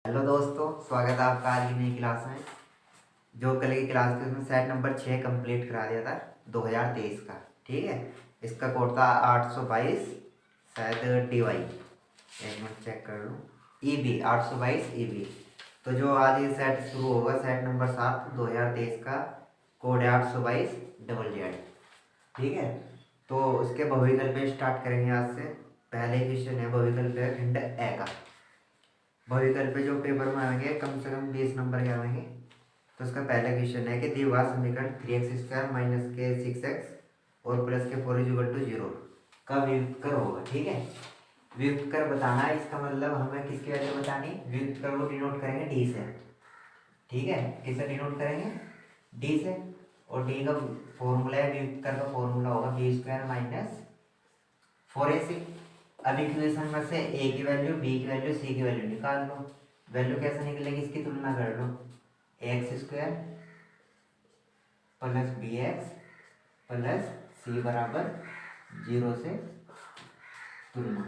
Hello दोस्तों, स्वागत है आपका आज की नई क्लास में। जो कल की क्लास थी उसमें सेट नंबर 6 कंप्लीट करा दिया था 2023 का। ठीक है, इसका कोड था 822 शायद DY। एक मिनट चेक कर लूँ। EB 822 EB। तो जो आज ये सेट शुरू होगा सेट नंबर 7 2023 का कोड है 822 ZZ। ठीक है, तो उसके बहुविकल्प पे स्टार्ट करेंगे आज से। पहले क्वेश्चन है बहुविकल्प खंड ए का। बहुविकल्प पे जो पेपर में आएंगे कम से कम 20 नंबर के आएंगे। तो उसका पहला क्वेश्चन है कि द्विघात समीकरण 3x² माइनस के 6x और प्लस के 4 = 0 का व्युत्क्रम कर होगा। ठीक है, व्युत्क्रम कर बताना है। इसका मतलब हमें किसकी वैल्यू बतानी, व्युत्क्रम कर वो डिनोट करेंगे डी से। ठीक है, किससे डिनोट करेंगे, डी से। और डी का फॉर्मूला है, व्युत्क्रम का फॉर्मूला होगा b² माइनस 4ac। अब इक्वेशन में से ए की वैल्यू, बी की वैल्यू, सी की वैल्यू निकाल लो। वैल्यू कैसे निकलेगी, इसकी तुलना कर लो। x² plus bx plus c बराबर 0 से तुलना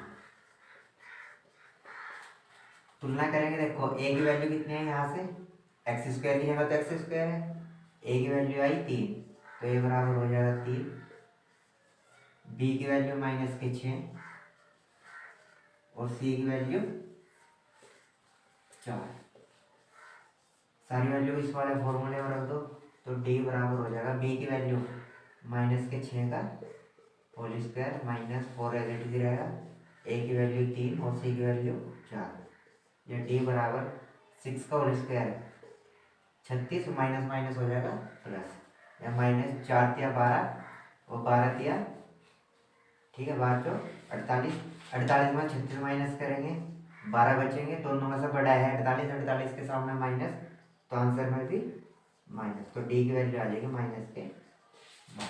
तुलना करेंगे। देखो ए की वैल्यू कितनी है, यहाँ से x² की जगह तो x² है। ए की वैल्यू आई 3, तो ये बराबर हो जाएगा 3। बी की वैल्यू माइनस के 6 और सी की वैल्यू 4। सारी वैल्यू इस वाले फॉर्मूले में रख दो, तो डी बराबर हो जाएगा बी की वैल्यू माइनस के 6 का whole square minus 4 as it is रहेगा। ए की वैल्यू 3 और सी की वैल्यू 4। या डी बराबर 6 का होल स्क्वायर 36 माइनस माइनस हो जाएगा प्लस, या माइनस 4 तिया 12 और 12 तिया, ठीक है 12 चौ 48। 48 में 36 माइनस करेंगे 12 बचेंगे, दोनों में से बड़ा है 48, 48 के सामने माइनस, तो आंसर में भी माइनस, तो डी की वैल्यू आ जाएगी माइनस के 12।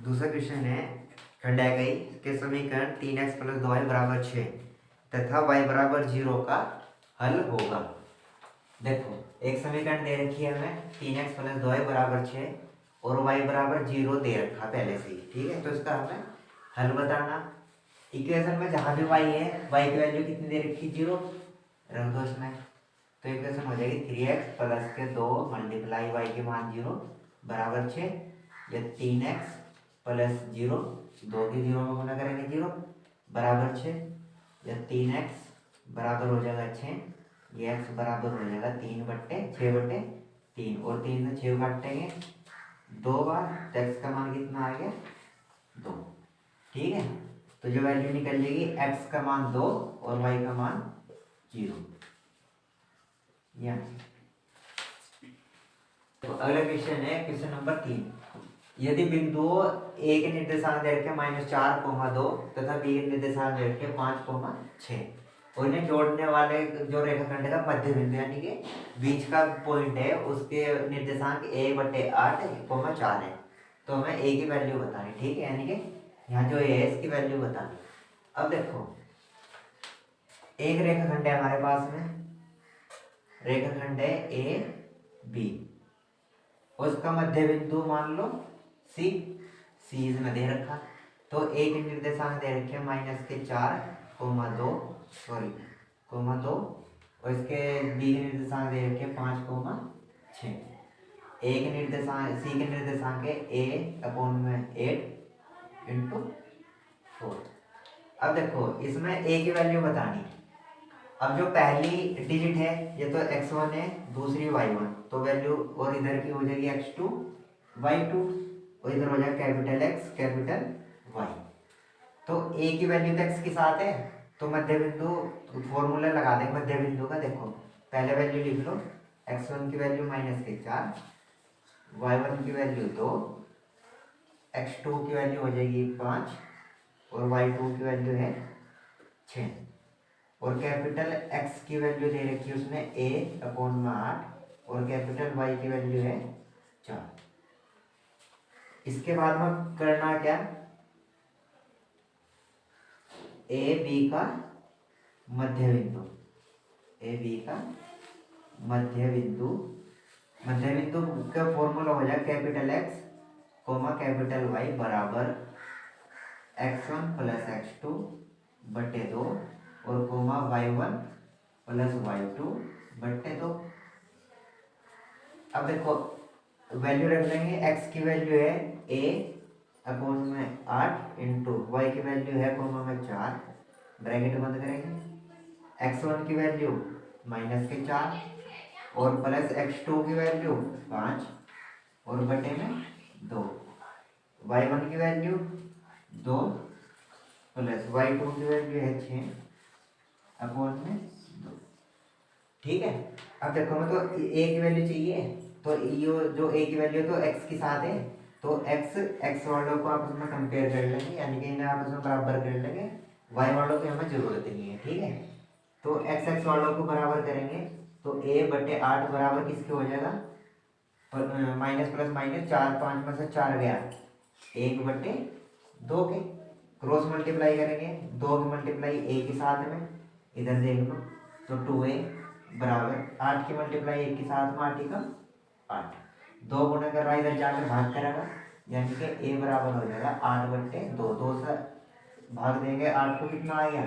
दूसरा क्वेश्चन है खंड गई के समीकरण 3x + 2y = 6 तथा y = 0 का हल होगा। देखो एक समीकरण दे रखी है हमें 3x + 2y = 6 और y = 0 दे रखा पहले से ही। ठीक है, तो इसका हमें हल बताना। इक्वेशन में जहाँ भी y है, y की वैल्यू कितनी दे रखी, 0 रख दो इसमें। तो इक्वेशन हो जाएगी 3x प्लस के 2 मल्टीप्लाई y के मान 0 बराबर 6, या 3x प्लस 0 2 की 0 में गुना करेंगे 0 बराबर 6, या 3x बराबर हो जाएगा 6, ये x बराबर हो जाएगा 3/6/3 और 3 से 6 काटेंगे 2 बार, तो x का मान कितना आ गया 2। ठीक है, तो जो वैल्यू निकल जाएगी x का मान 2 और y का मान 0। तो अगला क्वेश्चन है क्वेश्चन नंबर 3। यदि बिंदु ए के निर्देशांक दे रखे -4, 2 तथा बी के निर्देशांक दे रखे 5, 6 और इन्हें जोड़ने वाले जो रेखाखंड का मध्य बिंदु यानी कि बीच का पॉइंट है उसके निर्देशांक 1/8, 4 है, तो हमें ए की वैल्यू बतानी। ठीक है, यानी कि यहाँ जो ए है इसकी वैल्यू बतानी। अब देखो एक रेखाखंड है हमारे पास में, रेखाखंड है ए बी, उसका मध्य बिंदु मान लो सी, सी इसमें दे रखा। तो ए के निर्देशांक दे रखे -4, 2 2 और इसके बी के निर्देशांक दे रखे 5, 6। ए के निर्देशांक, सी के निर्देशांक है a/8 × 4। अब देखो इसमें ए की वैल्यू बतानी। अब जो पहली डिजिट है ये तो x1 है, दूसरी y1, तो वैल्यू और इधर की हो जाएगी x2 y2 और इधर हो जाएगा कैपिटल X कैपिटल Y। तो a की वैल्यू तो x के साथ है, तो मध्य बिंदु फॉर्मूला लगा देंगे मध्य बिंदु का। देखो पहले वैल्यू लिख लो, x1 की वैल्यू -4, y1 की वैल्यू 2, x2 की वैल्यू हो जाएगी 5 और y2 की वैल्यू है 6 और कैपिटल X की वैल्यू दे रखी है उसने a/8 और कैपिटल Y की वैल्यू है 4। इसके बाद में करना क्या, ए बी का मध्य बिंदु, ए बी का मध्य बिंदु, मध्य बिंदु का फॉर्मूला हो जाए कैपिटल X, कैपिटल Y बराबर x1 + x2 बटे 2 और कोमा y1 प्लस y2 बटे 2। अब देखो वैल्यू रख लेंगे, x की वैल्यू है a अपॉन में 8 इंटू वाई की वैल्यू है कोमा में 4, ब्रैकेट बंद करेंगे। x1 की वैल्यू माइनस के 4 और प्लस x2 की वैल्यू 5 और बटे में 2, y1 की वैल्यू 2 प्लस y2 की वैल्यू है 6 अपॉन में 2। ठीक है, अब देखो मैं तो a की वैल्यू चाहिए, तो ये जो a की वैल्यू है तो x के साथ है, तो x वालों को आपस में कंपेयर कर लेंगे, यानी कि इन्हें आपस में बराबर कर लेंगे, y वालों की हमें जरूरत नहीं है। ठीक है, तो x वालों को बराबर करेंगे तो a बटे 8 बराबर किसके हो जाएगा, माइनस प्लस माइनस 4 5 में से 4 गया 1 बटे 2 के, क्रॉस मल्टीप्लाई करेंगे 2 की मल्टीप्लाई a के साथ में, इधर देख लो तो 2a बराबर 8 की मल्टीप्लाई 1 के साथ में 8 का 8, 2 गुना कर रहा है इधर जाकर भाग करेगा, यानी कि a बराबर हो जाएगा 8 बटे 2, 2 से भाग देंगे 8 को कितना आ गया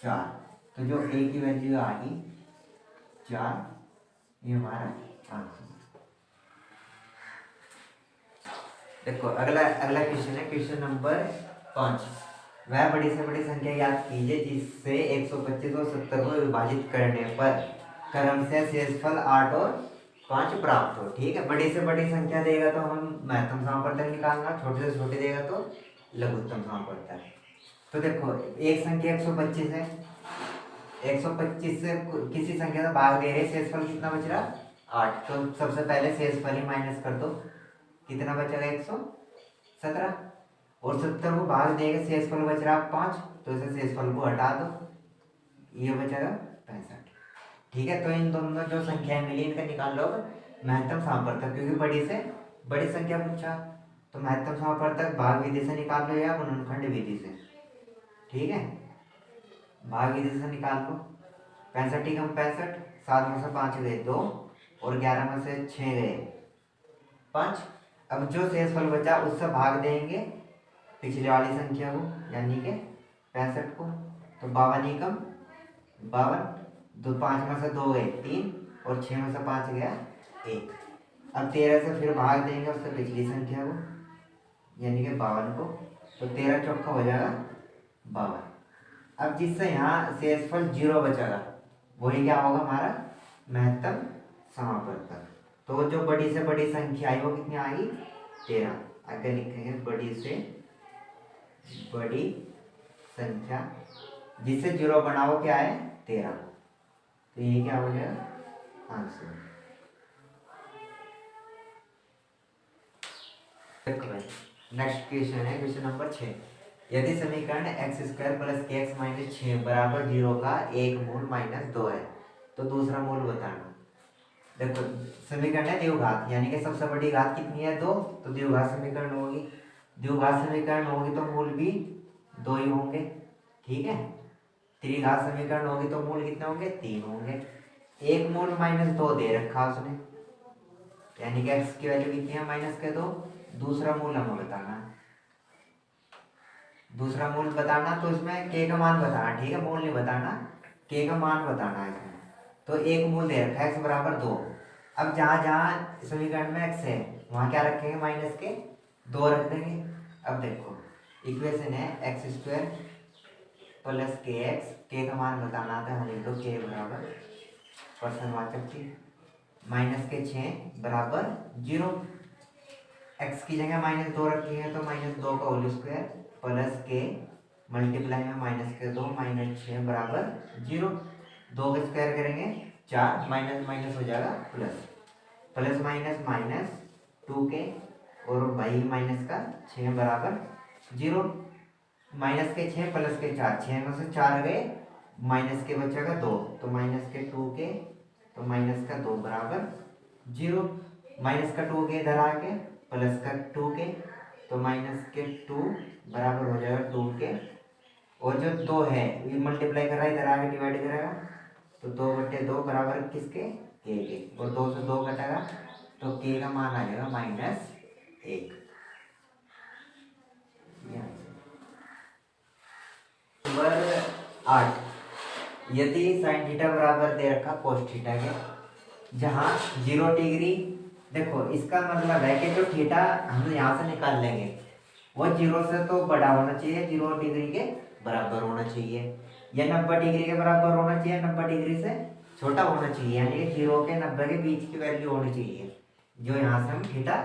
4, तो जो a की वैल्यू आ गई 4, ये हमारा आंसर। देखो अगला अगला क्वेश्चन है क्वेश्चन नंबर 5। वह बड़ी से बड़ी संख्या याद कीजिए जिससे 125 और 70 को विभाजित करने पर क्रमशः शेषफल 8 और 5 प्राप्त हो। ठीक है, बड़ी से बड़ी संख्या देगा तो हम महत्तम समापवर्तक निकालना, छोटे से छोटे देगा तो लघुत्तम समापवर्तक। तो देखो एक संख्या 125 है, 125 से किसी संख्या का भाग दे रहे, शेषफल कितना बच रहा 8, तो सबसे पहले शेषफल ही माइनस कर दो, कितना बचेगा 117, और 70 को भाग देगा शेषफल बच रहा 5, तो इसे शेषफल को हटा दो, ये बचेगा 65। ठीक है, तो इन दोनों जो संख्याएं मिली इनका निकाल लो महत्तम समापवर्तक, क्योंकि बड़ी से बड़ी संख्या पूछा तो महत्तम समापवर्तक भाग विधि से निकाल लो या गुणनखंड विधि से। ठीक है, भाग विधि से निकाल लो, 65 कम 65, 7 में से 5 गए 2 और 11 में से 6 गए 5। अब जो शेषफल बचा उससे भाग देंगे पिछले वाली संख्या को, यानी कि 65 को, तो 52 कम 52, 5 में से 2 गए 3 और 6 में से 5 गया 1। अब 13 से फिर भाग देंगे उससे पिछली संख्या को, यानी कि 52 को, तो 13 चौका हो जाएगा 52। अब जिससे यहाँ शेषफल 0 बचेगा वही क्या होगा हमारा महत्तम समापवर्तक। तो जो बड़ी से बड़ी संख्या आई वो कितनी आई 13, आगे लिखेंगे बड़ी से बड़ी संख्या जिससे 0 बना वो क्या है 13, तो ये क्या हो जाएगा आंसर। नेक्स्ट क्वेश्चन है क्वेश्चन नंबर 6। यदि समीकरण x² प्लस kx माइनस 6 बराबर 0 का एक मूल माइनस 2 है तो दूसरा मूल बताना। देखो समीकरण है द्विघात, यानी कि सबसे बड़ी घात कितनी है 2, तो द्विघात समीकरण होगी, द्विघात समीकरण होगी तो मूल भी 2 ही होंगे। ठीक है, त्रिघात समीकरण होगी तो मूल कितने होंगे 3 होंगे। एक मूल माइनस 2 दे रखा उसने, यानी कि x की वैल्यू कितनी है माइनस के 2, दूसरा मूल हमें बताना है, दूसरा मूल बताना तो इसमें k का मान बताना। ठीक है, मूल नहीं बताना, k का मान बताना है इसमें। तो एक मूल दे रखा है x बराबर 2, अब जहाँ जहाँ समीकरण में x है वहाँ क्या रखेंगे माइनस के 2 रख देंगे। अब देखो इक्वेशन है x² प्लस kx, k का मान बताना था, हम लिख दो k बराबर पर्सनवाचक चिन्ह माइनस के 6 बराबर 0, x की जगह माइनस 2 रखी है तो माइनस 2 का होल स्क्वायर प्लस के मल्टीप्लाई में माइनस के 2 माइनस 6 बराबर 0, 2 का स्क्वायर करेंगे 4, माइनस माइनस हो जाएगा plus, plus minus minus 2k और भाई माइनस का 6 बराबर 0, माइनस के 6 प्लस के 4, 6 में से 4 गए माइनस के बचेगा 2, तो माइनस के 2k तो माइनस का 2 बराबर 0, माइनस का 2k इधर आके प्लस का 2k तो माइनस के 2 बराबर हो जाएगा 2k, और जो 2 है ये मल्टीप्लाई कर रहा है इधर आके डिवाइड करेगा तो 2/2 बराबर किसके k के, और 2 से 2 कटेगा तो k का मान आ जाएगा -1। नंबर 8 यदि साइन थीटा बराबर दे रखा कोस थीटा के, जहाँ 0 डिग्री, देखो इसका मतलब है कि जो थीटा हम यहाँ से निकाल लेंगे वो 0 से तो बड़ा होना चाहिए, 0 डिग्री के बराबर होना चाहिए, या 90 डिग्री के बराबर होना चाहिए, 90 डिग्री से छोटा होना चाहिए, यानी कि 0 के 90 के बीच की वैल्यू होनी चाहिए, जो यहाँ से हम थीटा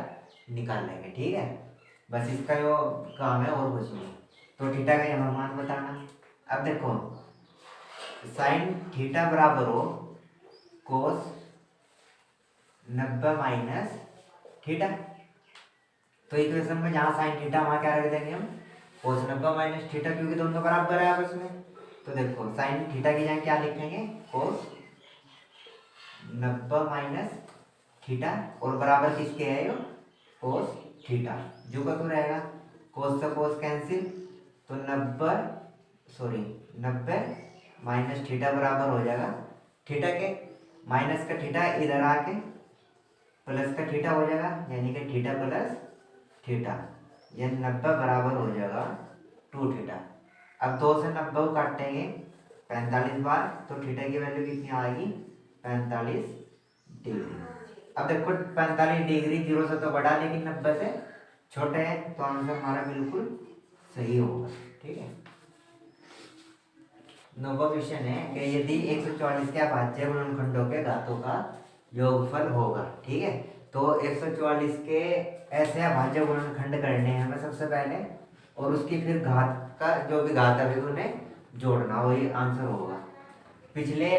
निकाल लेंगे। ठीक है, बस इसका जो काम है और कुछ नहीं। तो थीटा का यहाँ मान बताना। अब देखो साइन थीटा बराबर हो कोस 90 माइनस थीटा, तो इक्वेशन में जहाँ साइन थीटा वहाँ क्या रख देंगे हम कोस 90 माइनस थीटा, क्योंकि दोनों बराबर है आपस में। तो देखो साइन थीटा की जगह क्या लिखेंगे कोस 90 माइनस थीटा, और बराबर किसके है यो कोस थीटा, जो का तो रहेगा कोस से कोस कैंसिल, तो 90 माइनस थीटा बराबर हो जाएगा थीटा के माइनस का थीटा इधर आके प्लस का थीटा हो जाएगा, यानी कि थीटा प्लस थीटा, ये 90 बराबर हो जाएगा 2 थीटा। अब 2 से 90 को काटेंगे 45 बार, तो थीटा की वैल्यू कितनी आएगी 45 डिग्री। अब देखो 45 डिग्री 0 से तो बड़ा लेकिन 90 से छोटे है, तो आंसर हमारा बिल्कुल सही होगा। ठीक है, 9वां क्वेश्चन है कि यदि 144 के अभाज्य गुणनखंडों के घातों का योगफल होगा। ठीक है, तो 144 के ऐसे अभाज्य गुणनखंड करने हैं हमें सबसे पहले, और उसकी फिर घात का जो भी घात है उन्हें जोड़ना, वही आंसर होगा। पिछले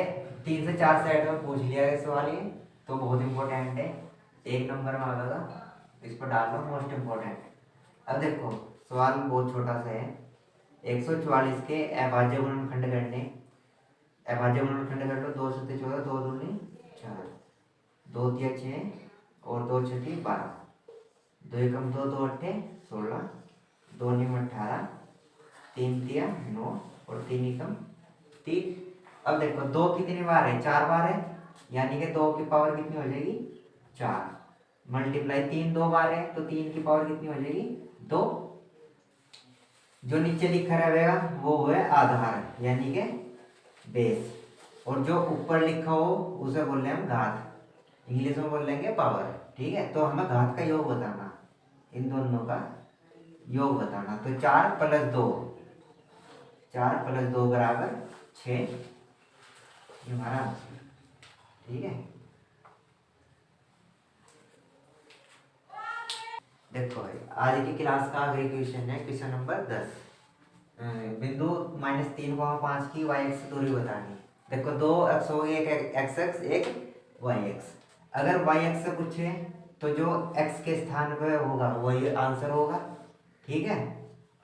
3 से 4 सेट में पूछ लिया है सवाल ये, तो बहुत इंपॉर्टेंट है, 1 नंबर में आएगा, इस पर डाल लो मोस्ट इम्पोर्टेंट। अब देखो सवाल बहुत छोटा सा है, 144 के अभाज्य गुणनखंड करने, अभाज्य गुणनखंड कर लो, 2 सत्ते 14, 2 दूनी 4, 2 तिया 6 और 2 छठी 12, 2 एकम 2, 2 अट्ठे 16, 2 निम 18, 3 तिया 9 और 3 एकम 3। अब देखो 2 कितनी बार है 4 बार है, यानी कि 2 की पावर कितनी हो जाएगी 4, मल्टीप्लाई 3 2 बार है, तो 3 की पावर कितनी हो जाएगी 2। जो नीचे लिखा रहेगा वो है आधार, यानी कि बेस, और जो ऊपर लिखा हो उसे बोल रहे हम घात, इंग्लिश में बोल लेंगे पावर। ठीक है, तो हमें घात का योग बताना, इन दोनों का योग बताना। तो 4 + 2, 4 + 2 बराबर 6, ये हमारा आंसर। ठीक है, देखो भाई आज की क्लास का आखिरी क्वेश्चन है, क्वेश्चन नंबर 10। बिंदु -3,5 की y एक्स दूरी बतानी। देखो 2 x हो गए, एक x x एक y x। अगर y x से पूछे तो जो x के स्थान पे होगा वही आंसर होगा। ठीक है,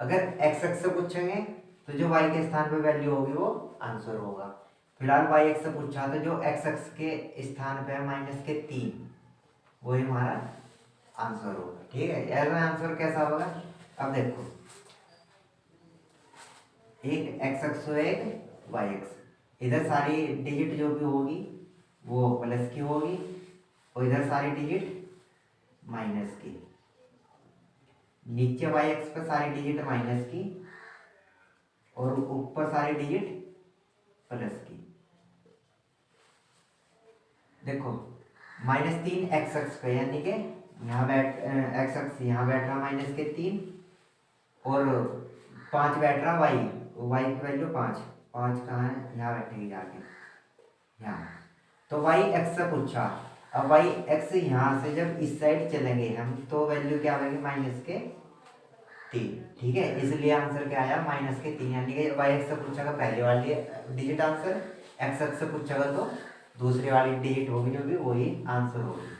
अगर x x से पूछेंगे तो जो y के स्थान पे वैल्यू होगी वो आंसर होगा। फिलहाल y x से पूछा तो जो x x के स्थान पे है -3, वही हमारा आंसर होगा। ठीक है, यार आंसर कैसा होगा, अब देखो एक x x हो एक y x, इधर सारी डिजिट जो भी होगी वो प्लस की होगी, और इधर सारी डिजिट माइनस की, नीचे y x पे सारी डिजिट माइनस की और ऊपर सारी डिजिट प्लस की। देखो -3 x x पे, यानी कि यहाँ x x यहाँ बैठ रहा -3 और 5 बैठ रहा y की वैल्यू 5 कहाँ है, यहाँ बैठेगी जाके यहाँ। तो y x से पूछा, अब y x यहाँ से जब इस साइड चलेंगे हम तो वैल्यू क्या आएगी -3। ठीक है, इसलिए आंसर क्या आया -3, यानी कि y x से पूछेगा पहले वाली डिजिट आंसर, x x से पूछेगा तो दूसरी वाली डिजिट होगी जो भी वही आंसर होगी।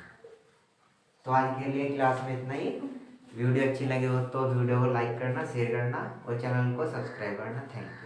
तो आज के लिए क्लास में इतना ही। वीडियो अच्छी लगी हो तो वीडियो को लाइक करना, शेयर करना और चैनल को सब्सक्राइब करना। Thank you.